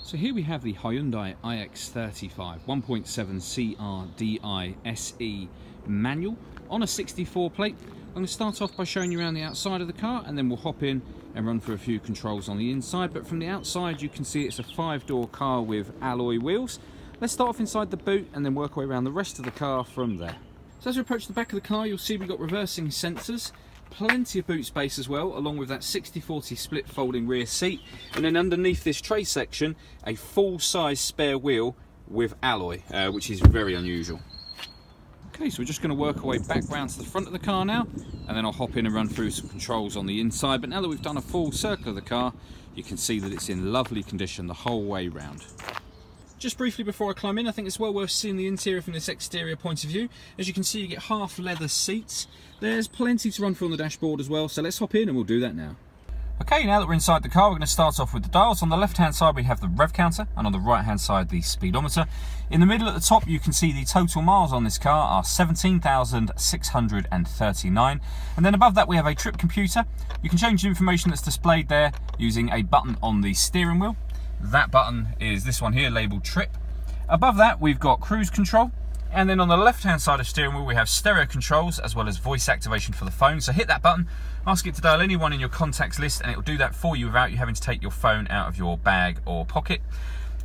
So here we have the Hyundai IX35 1.7 CRDI SE manual on a 64 plate. I'm going to start off by showing you around the outside of the car, and then we'll hop in and run through a few controls on the inside. But from the outside you can see it's a 5-door car with alloy wheels. Let's start off inside the boot and then work our way around the rest of the car from there. So as we approach the back of the car, you'll see we've got reversing sensors, plenty of boot space as well, along with that 60/40 split folding rear seat, and then underneath this tray section a full-size spare wheel with alloy, which is very unusual. Okay, so we're just going to work our way back round to the front of the car now, and then I'll hop in and run through some controls on the inside. But now that we've done a full circle of the car, you can see that it's in lovely condition the whole way round. Just briefly before I climb in, I think it's well worth seeing the interior from this exterior point of view. As you can see, you get half leather seats. There's plenty to run through on the dashboard as well, so let's hop in and we'll do that now. Okay, now that we're inside the car, we're going to start off with the dials. On the left-hand side, we have the rev counter, and on the right-hand side, the speedometer. In the middle at the top, you can see the total miles on this car are 17,639. And then above that, we have a trip computer. You can change the information that's displayed there using a button on the steering wheel. That button is this one here, labelled trip. Above that, we've got cruise control. And then on the left-hand side of steering wheel, we have stereo controls as well as voice activation for the phone. So hit that button, ask it to dial anyone in your contacts list, and it will do that for you without you having to take your phone out of your bag or pocket.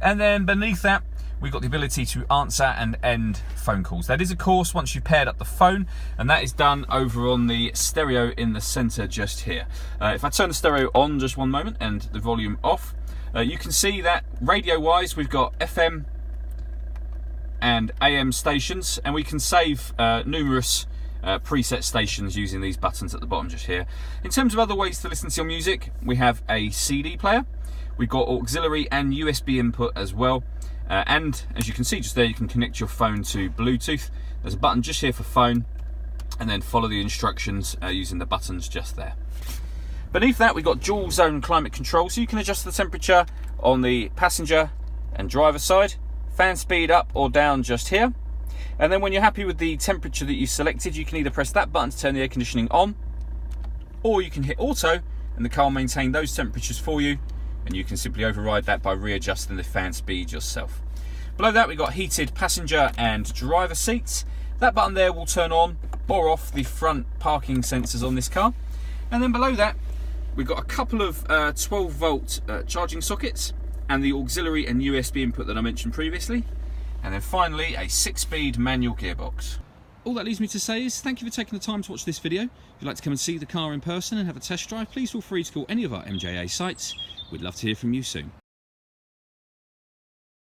And then beneath that, we've got the ability to answer and end phone calls. That is, of course, once you've paired up the phone, and that is done over on the stereo in the centre just here. If I turn the stereo on just one moment and the volume off, you can see that radio-wise, we've got FM and AM stations, and we can save numerous preset stations using these buttons at the bottom just here. In terms of other ways to listen to your music, we have a CD player, we've got auxiliary and USB input as well, and as you can see just there, you can connect your phone to Bluetooth. There's a button just here for phone, and then follow the instructions using the buttons just there. Beneath that, we've got dual zone climate control, so you can adjust the temperature on the passenger and driver side. Fan speed up or down just here, and then when you're happy with the temperature that you've selected, you can either press that button to turn the air conditioning on, or you can hit auto and the car will maintain those temperatures for you, and you can simply override that by readjusting the fan speed yourself. Below that, we've got heated passenger and driver seats. That button there will turn on or off the front parking sensors on this car. And then below that, we've got a couple of 12-volt charging sockets, and the auxiliary and USB input that I mentioned previously. And then finally, a 6-speed manual gearbox. All that leaves me to say is thank you for taking the time to watch this video. If you'd like to come and see the car in person and have a test drive, please feel free to call any of our MJA sites. We'd love to hear from you soon.